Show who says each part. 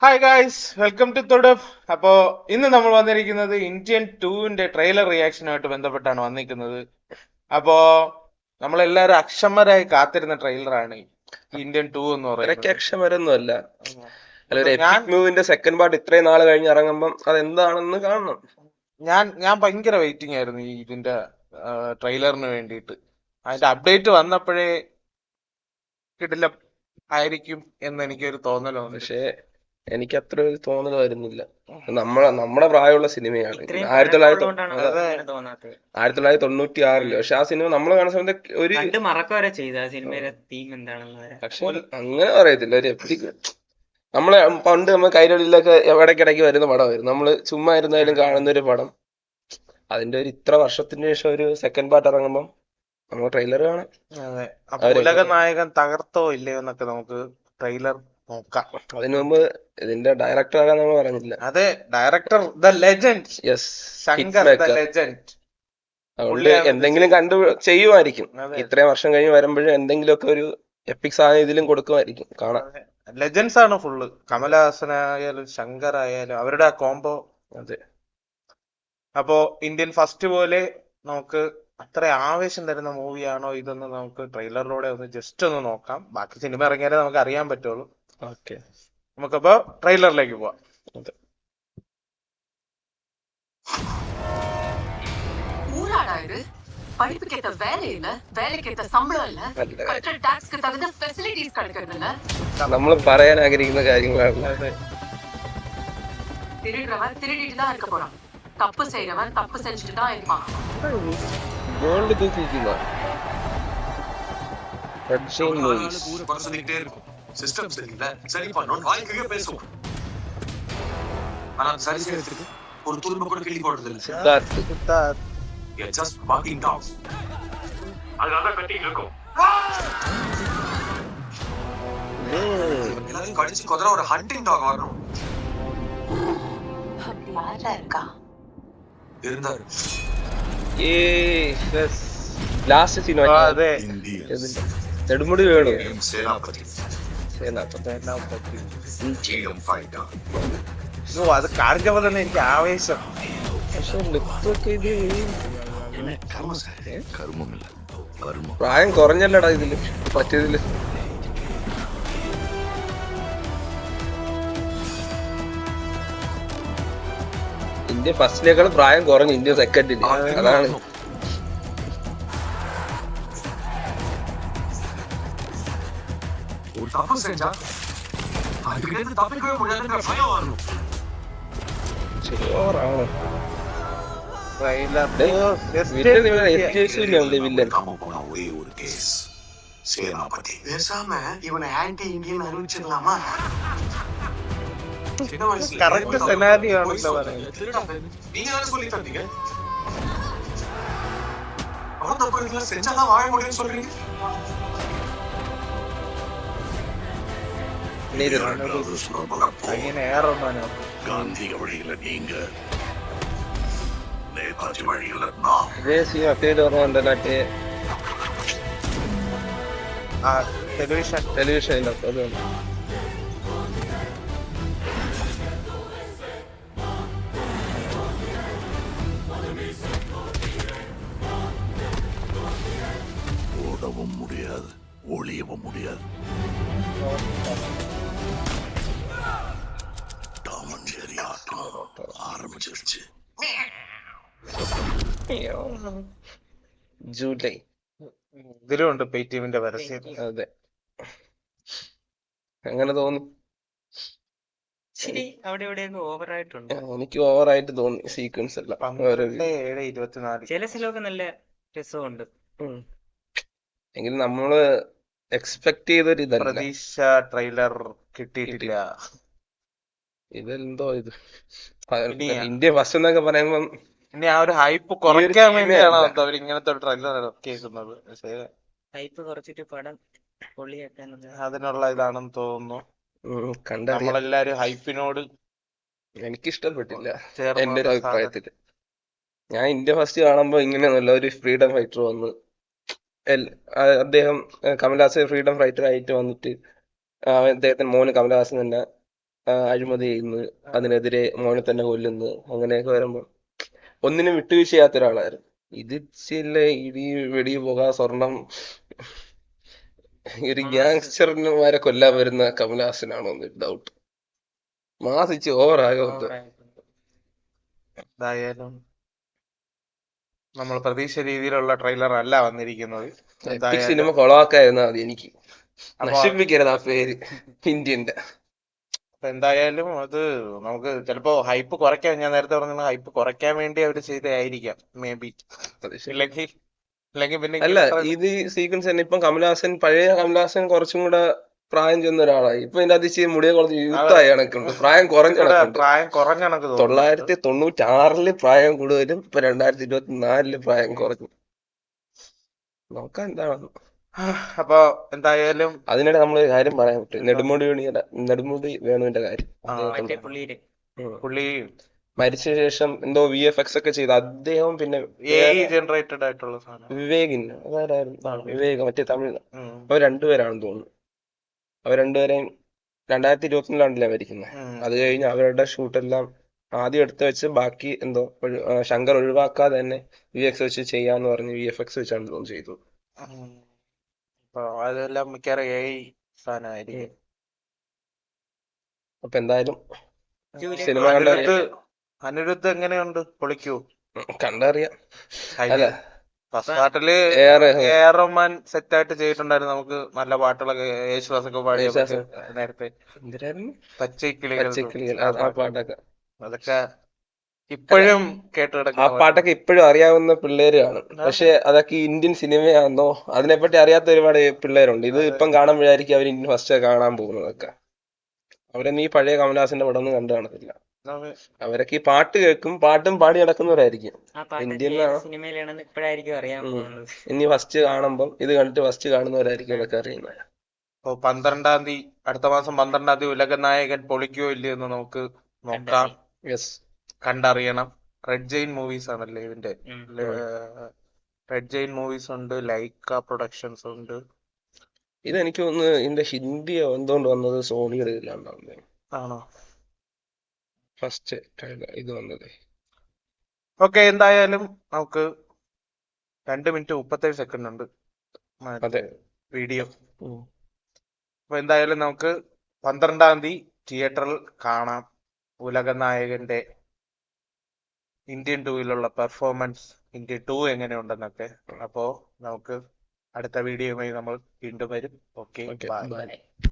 Speaker 1: Hi guys, welcome to തൊടഫ്. അപ്പോ ഇന്ന് നമ്മൾ വന്നിരിക്കുന്നത് ഇന്ത്യൻ ടൂവിന്റെ ട്രെയിലർ റിയാക്ഷനുമായിട്ട് ബന്ധപ്പെട്ടാണ് വന്നിരിക്കുന്നത്. അപ്പോ നമ്മളെല്ലാരും അക്ഷമരായി കാത്തിരുന്ന ട്രെയിലറാണ് ഇന്ത്യൻ ടൂ എന്ന്
Speaker 2: ഇത്രയ്ക്ക്
Speaker 1: പറയുന്നത്.
Speaker 2: അക്ഷമരൊന്നും അല്ല. അല്ല, ഒരു
Speaker 1: ഞാൻ
Speaker 2: എപ്പിക് മൂവിന്റെ സെക്കൻഡ് പാർട്ട് ഇത്രയും നാൾ കഴിഞ്ഞ് ഇറങ്ങുമ്പം അതെന്താണെന്ന് കാണണം.
Speaker 1: ഞാൻ ഞാൻ ഭയങ്കര വെയിറ്റിംഗ് ആയിരുന്നു ഇതിന്റെ ട്രെയിലറിന് വേണ്ടിയിട്ട്. അതിന്റെ അപ്ഡേറ്റ് വന്നപ്പോഴേ കിടില ആയിരിക്കും എന്ന് എനിക്കൊരു തോന്നൽ തോന്നി.
Speaker 2: പക്ഷേ എനിക്ക് അത്ര ഒരു തോന്നൽ വരുന്നില്ല. നമ്മുടെ പ്രായമുള്ള സിനിമയാണ്.
Speaker 3: ഇത്രയും
Speaker 2: 1996 പക്ഷെ ആ സിനിമ നമ്മൾ കാണുന്ന സമയത്ത് ഒരു
Speaker 3: കണ്ട് മറക്ക വരെ ചെയ്ത ആ സിനിമയുടെ തീം എന്താണെന്ന് വരെ.
Speaker 2: പക്ഷെ അങ്ങനെ പറയത്തില്ല. ഒരു എപ്പിക് നമ്മളെ പണ്ട് നമ്മൾ കൈരളിയിലൊക്കെ ഇടയ്ക്കിടയ്ക്ക് വരുന്ന പടമായിരുന്നു. നമ്മള് ചുമ്മാ ഇരുന്നാലും കാണുന്ന ഒരു പടം. അതിന്റെ ഒരു ഇത്ര വർഷത്തിന് ശേഷം ഒരു സെക്കൻഡ് പാർട്ട് ഇറങ്ങുമ്പം നമ്മൾ ട്രെയിലർ കാണാം.
Speaker 1: അതെ, അപ്പൊ ഉലക നായകൻ തകർത്തോ ഇല്ലയോ എന്നൊക്കെ നമുക്ക് ട്രെയിലർ നോക്കാം.
Speaker 2: അതിനു മുമ്പ് ഇതിന്റെ ഡയറക്ടർ ആകാൻ നമ്മൾ പറഞ്ഞില്ല.
Speaker 1: അതെ, director the legend
Speaker 2: yes,
Speaker 1: Shankar the legend.
Speaker 2: അതുകൊണ്ട് എന്തെങ്കിലും കണ്ടു ചെയ്യുമായിരിക്കും. ഇത്രയും വർഷം കഴിഞ്ഞ് വരുമ്പോഴും എന്തെങ്കിലുമൊക്കെ ഒരു എപ്പിക് സാധനം ഇതിലും കൊടുക്കുമായിരിക്കും. കാണാം.
Speaker 1: ലെജൻസ് ആണ് ഫുള്ള്. കമലഹാസനായാലും ശങ്കർ ആയാലും അവരുടെ ആ കോംബോ.
Speaker 2: അതെ.
Speaker 1: അപ്പോ ഇന്ത്യൻ ഫസ്റ്റ് പോലെ നമുക്ക് അത്ര ആവേശം തരുന്ന മൂവിയാണോ ഇതെന്ന് നമുക്ക് ട്രെയിലറിലൂടെ ഒന്ന് ജസ്റ്റ് ഒന്ന് നോക്കാം. ബാക്കി സിനിമ ഇറങ്ങിയാലേ നമുക്ക് അറിയാൻ പറ്റുള്ളൂ.
Speaker 2: ഓക്കെ,
Speaker 1: നമുക്കപ്പോ ട്രെയിലറിലേക്ക് പോവാം.
Speaker 2: അതെ.
Speaker 4: ஊராடா இது? படிப்புக்கேத்த வேலை இல்ல, வேலைக்கேத்த சம்பளம் இல்ல, கட்டுற டாக்ஸ்க்கு தகுந்த ஃபெசிலிட்டிஸ் கிடைக்கிறது இல்ல.
Speaker 2: നമ്മൾ പറയാൻ ആഗ്രഹിക്കുന്ന കാര്യങ്ങളാണ്.
Speaker 4: திருடுறவன் திருடிட்டு தான் இருக்க போறான், தப்பு செய்யறவன் தப்பு செஞ்சுட்டு தான் இருப்பான்.
Speaker 2: വേൾഡ് തൂക്കിക്കുന്ന ഹെഡ്സോൺ മൂവീസ്.
Speaker 5: சொல்லிக்கிட்டே இருக்கும். சிஸ்டம் சரியில்லை, சரி பண்ணணும், வாய்க்கவே பேசுவோம். ஆனா சரி செய்யறதுக்கு ஒரு துரும்ப கூட கிள்ளி போடுறது இல்லை.
Speaker 2: Siddharth
Speaker 5: just walking talks. அதனால கட்டி இருக்கும். எல்லாரையும் கடிச்சு கொதற ஒரு ஹண்டிங் டாக் வரணும்.
Speaker 4: அப்படி யாரா இருக்கா?
Speaker 5: இருந்தாரு.
Speaker 2: ലാസ്റ്റ് സിനിമ
Speaker 1: അതെ,
Speaker 2: നെടുമുടി വേണു.
Speaker 5: சேனாபதி.
Speaker 1: അത് കാണിച്ചപ്പോ തന്നെ എനിക്ക് ആവേശം.
Speaker 2: പക്ഷെ ലുക്കൊക്കെ ഇത് പ്രായം കുറഞ്ഞല്ലടാ ഇതില് പറ്റിയതില്. ഇന്ത്യ ഫസ്റ്റിനേക്കാളും പ്രായം കുറഞ്ഞു ഇന്ത്യ സെക്കൻഡില്. അതാണ്
Speaker 5: ஒரு தப்பு செஞ்சா அதுக்கிட்ட தப்பிக்கவே முடியாதுன்ற பயம் வரணும்.
Speaker 2: ചോറാണ്
Speaker 1: ട്രെയിലർ
Speaker 2: വില്ലൻ.
Speaker 5: காம போன ஒரே ஒரு கேஸ் சேனாபதி. பேசாம இவனை ஆன்டி இந்தியன் அறிவிச்சிடலாமா? சின்ன வயசுல
Speaker 1: കറക്റ്റ് സെനാരിയോ ആണല്ലോ പറയുന്നത്.
Speaker 5: நீங்க தானே சொல்லி தந்தீங்க. அவன் தப்பு இருக்குல்ல, செஞ்சாதான் வாழ முடியும்னு சொல்றீங்க.
Speaker 1: അങ്ങനെ ഏറൊന്നാനോ
Speaker 5: காந்திய வழியில நீங்க, நேதாஜி வழியில நான்.
Speaker 2: ഇതേ സിനിമ പേര് ഓർമ്മ മറ്റേ ടെലിവിഷനിൽ അത്
Speaker 5: ஓடவும் முடியாது, ஒளியவும் முடியாது. டாம் அண்ட் ஜெர்ரி ஆட்டம் ஆரம்பிச்சிருச்சு.
Speaker 2: ജൂലൈ.
Speaker 1: ഇതിലുണ്ട് പേടിഎമ്മിന്റെ പരസ്യം.
Speaker 2: അതെ, അങ്ങനെ തോന്നി.
Speaker 3: ശരി, അവിടെ എവിടെയൊക്കെ ഓവറായിട്ടുണ്ട്.
Speaker 2: എനിക്ക് ഓവറായിട്ട് തോന്നി സീക്വൻസ് എല്ലാം.
Speaker 1: 12/7/24.
Speaker 3: ചില സ്ഥലമൊക്കെ നല്ല രസമുണ്ട്.
Speaker 2: എങ്കിലും നമ്മള് എക്സ്പെക്ട് ചെയ്തൊരു ഇതല്ല.
Speaker 1: പ്രതീക്ഷ ട്രെയിലർ കിട്ടിയിട്ടില്ല.
Speaker 2: ഇതെന്തോ ഇത് ഇന്ത്യ ഫസ്റ്റ് എന്നൊക്കെ പറയുമ്പം
Speaker 1: ഇനി ആ ഒരു ഹൈപ്പ് കുറയ്ക്കാൻ വേണ്ടിയാണോ അവർ ഇങ്ങനത്തെ ഒരു ട്രെയിലർ ഇറക്കിയേക്കുന്നത്? പക്ഷേ
Speaker 3: ഹൈപ്പ് കുറച്ചിട്ട് പടം പൊള്ളിയാക്കാനുള്ള
Speaker 1: അതിനുള്ള ഇതാണെന്ന് തോന്നുന്നു.
Speaker 2: കണ്ടറിയാം.
Speaker 1: നമ്മളെല്ലാരും ഹൈപ്പിനോട്
Speaker 2: എനിക്കിഷ്ടപ്പെട്ടില്ല
Speaker 1: ചേർന്ന്
Speaker 2: എന്റെ ഒരു അഭിപ്രായത്തില്. ഞാൻ ഇന്ത്യ ഫസ്റ്റ് കാണുമ്പോ ഇങ്ങനെയൊന്നുമല്ല, ഒരു ഫ്രീഡം ഫൈറ്റർ വന്ന് അദ്ദേഹം കമൽഹാസൻ ഫ്രീഡം ഫൈറ്റർ ആയിട്ട് വന്നിട്ട് അദ്ദേഹത്തിന്റെ മോന് കമൽഹാസൻ തന്നെ അഴിമതി ചെയ്യുന്നു, അതിനെതിരെ മോനെ തന്നെ കൊല്ലുന്നു, അങ്ങനെയൊക്കെ വരുമ്പോ ഒന്നിനും വിട്ടുവീഴ്ച ചെയ്യാത്ത ഒരാളായിരുന്നു. ഇത് ചില ഇടി വെടി പുക സ്വർണം ഒരു ഗ്യാങ്സ്റ്റർമാരെ കൊല്ലാൻ വരുന്ന കമലഹാസനാണോ എന്നൊരു ഡൗട്ട്. മാസിച്ച് ഓവറായോ എന്തോ.
Speaker 3: ഓവറായിട്ടുണ്ട്.
Speaker 1: എന്തായാലും നമ്മൾ പ്രതീക്ഷ രീതിയിലുള്ള ട്രെയിലർ അല്ല വന്നിരിക്കുന്നത്.
Speaker 2: എപ്പിക് സിനിമ
Speaker 1: എന്തായാലും
Speaker 2: കൊളവാക്കായിരുന്നാ മതി എനിക്ക്.
Speaker 1: അപ്പൊ
Speaker 2: നശിപ്പിക്കരുത് ആ പേര് ഇന്ത്യന്റെ.
Speaker 1: എന്തായാലും അത് നമുക്ക് ചിലപ്പോ ഹൈപ്പ് കുറയ്ക്കാൻ, ഞാൻ നേരത്തെ പറഞ്ഞ ഹൈപ്പ് കുറയ്ക്കാൻ വേണ്ടി അവർ ചെയ്തതായിരിക്കാം മേ ബി.
Speaker 2: അത് ശരി.
Speaker 1: ഇല്ലെങ്കിൽ പിന്നെ
Speaker 2: അല്ല,
Speaker 1: ഇങ്ങനെ
Speaker 2: ഇത് സീക്വൻസ് തന്നെ. ഇപ്പം കമലഹാസൻ, പഴയ കമലഹാസൻ കുറച്ചും കൂടെ പ്രായം ചെന്ന ഒരാളായി. ഇപ്പൊ ഇതിന്റെ അതിശയം മുടിയെ കുറച്ച് യൂത്തായ കണക്കുണ്ട്, പ്രായം കുറഞ്ഞ
Speaker 1: ഇവിടെ
Speaker 2: കണക്കുണ്ട്.
Speaker 1: പ്രായം കുറഞ്ഞ കണക്ക് തോന്നുന്നുണ്ട്.
Speaker 2: 996 പ്രായം കൂടുതലും ഇപ്പൊ 2024 പ്രായം കുറഞ്ഞു. നോക്കാം എന്താണെന്ന്.
Speaker 1: അപ്പൊ എന്തായാലും
Speaker 2: അതിനിടെ നമ്മൾ കാര്യം പറയാൻ പറ്റും, നെടുമുടി വേണുവിന്റെ കാര്യം.
Speaker 1: ആ,
Speaker 3: മറ്റേ പുള്ളിയുടെ
Speaker 2: ഉം.
Speaker 1: പുള്ളി
Speaker 2: മരിച്ച ശേഷം എന്തോ VFX ഒക്കെ ചെയ്ത് അദ്ദേഹം. പിന്നെ
Speaker 1: AI ജനറേറ്റഡ് ആയിട്ടുള്ള സാധനം.
Speaker 2: വിവേകിന് അതാരായിരുന്നു, വിവേക് മറ്റേ തമിഴ്.
Speaker 1: ഉം.
Speaker 2: അവർ രണ്ടുപേരാണെന്ന് തോന്നുന്നു. അവർ രണ്ടുപേരെയും 2024 മരിക്കുന്നത്.
Speaker 1: ഉം.
Speaker 2: അത് കഴിഞ്ഞ് അവരുടെ ഷൂട്ടെല്ലാം ആദ്യം എടുത്ത് വെച്ച് ബാക്കി എന്തോ ശങ്കർ ഒഴിവാക്കാതെ തന്നെ VFX വെച്ച് ചെയ്യാന്ന് പറഞ്ഞ് VFX വെച്ചാണ് തോന്നുന്നു ചെയ്തു.
Speaker 1: ഉം. അപ്പൊ അതെല്ലാം മിക്കവാറും AI സാധനമായിരിക്കും.
Speaker 2: അപ്പൊ എന്തായാലും
Speaker 3: ജൂലൈ
Speaker 2: സിനിമ കണ്ട
Speaker 1: അനിരുദ്ധ് എങ്ങനെയുണ്ട്? പൊളിക്കൂ?
Speaker 2: കണ്ടറിയാം. അല്ല,
Speaker 1: ഫസ്റ്റ് പാർട്ടില്
Speaker 2: ഏറെ
Speaker 1: എ.ആർ. റഹ്മാൻ സെറ്റ് ആയിട്ട് ചെയ്തിട്ടുണ്ടായിരുന്നു. നമുക്ക് നല്ല പാട്ടുകളൊക്കെ യേശുദാസൊക്കെ പാടിയ
Speaker 2: യേശുദാസ്.
Speaker 1: നേരത്തെ
Speaker 2: എന്തിനായിരുന്നു
Speaker 1: പച്ചക്കിളികൾ
Speaker 2: പച്ചക്കിളികൾ, ആ പാട്ടൊക്കെ.
Speaker 1: അതൊക്കെ ഇപ്പോഴും കേട്ട്
Speaker 2: ആ
Speaker 1: കിടക്കുന്ന
Speaker 2: പാട്ടൊക്കെ ഇപ്പോഴും അറിയാവുന്ന പിള്ളേര് കാണും. പക്ഷെ അതൊക്കെ ഇന്ത്യൻ സിനിമയാണെന്നോ അതിനെപ്പറ്റി അറിയാത്ത ഒരുപാട് പിള്ളേരുണ്ട്. ഇത് ഇപ്പം കാണുമ്പോഴായിരിക്കും അവർ ഇന്ത്യൻ ഫസ്റ്റ് കാണാൻ പോകുന്നതൊക്കെ. അവരൊന്നും ഈ പഴയ കമലഹാസന്റെ പടം ഒന്നും കണ്ടു കാണത്തില്ല.
Speaker 1: പാട്ട്.
Speaker 2: അവരൊക്കെ ഈ പാട്ട് കേൾക്കും, പാട്ടും പാടി നടക്കുന്നവരായിരിക്കും.
Speaker 3: ആ പാട്ട്
Speaker 2: ഇന്ത്യൻ
Speaker 3: ഏത് സിനിമയിലാണെന്ന് ഇപ്പോഴായിരിക്കും അറിയാൻ പോകുന്നത്.
Speaker 2: ഇനി ഫസ്റ്റ് കാണുമ്പം ഇത് കണ്ടിട്ട് ഫസ്റ്റ് കാണുന്നവരായിരിക്കും ഇതൊക്കെ അറിയുന്നത്.
Speaker 1: ഇപ്പൊ 12-ാം തീയതി, അടുത്ത മാസം 12-ാം തീയതി ഉലകനായകൻ പൊളിക്കോ ഇല്ലയോ എന്ന് നമുക്ക് നോക്കാം,
Speaker 2: യെസ്.
Speaker 1: കണ്ടറിയണം. റെഡ് ജെയിൻ മൂവീസ് ആണല്ലേ ഇതിന്റെ.
Speaker 3: ഉം.
Speaker 1: റെഡ് ജെയിൻ മൂവീസ് ഉണ്ട്, ലൈക്ക പ്രൊഡക്ഷൻസ് ഉണ്ട്.
Speaker 2: ഇതെനിക്ക് തോന്നുന്നു ഇതിന്റെ ഹിന്ദി എന്തുകൊണ്ട് വന്നത് സോണിയുടെ ഇതിലാണ്ടാവുന്നത്.
Speaker 1: ആണോ?
Speaker 2: ഫസ്റ്റ് ഇത് വന്നത്.
Speaker 1: ഓക്കെ, എന്തായാലും നമുക്ക് 2 മിനിറ്റ് 37 സെക്കൻഡ് ഉണ്ട്
Speaker 2: അതെ.
Speaker 1: വീഡിയോ. അപ്പൊ എന്തായാലും നമുക്ക് 12-ാം തീയതി തിയേറ്ററിൽ കാണാം ഉലകനായകന്റെ ഇന്ത്യൻ 2-ലുള്ള പെർഫോമൻസ്, ഇന്ത്യൻ 2 എങ്ങനെയുണ്ടെന്നൊക്കെ. അപ്പോ നമുക്ക് അടുത്ത വീഡിയോയുമായി നമ്മൾ വീണ്ടും വരും. Okay, bye.
Speaker 2: ബൈ.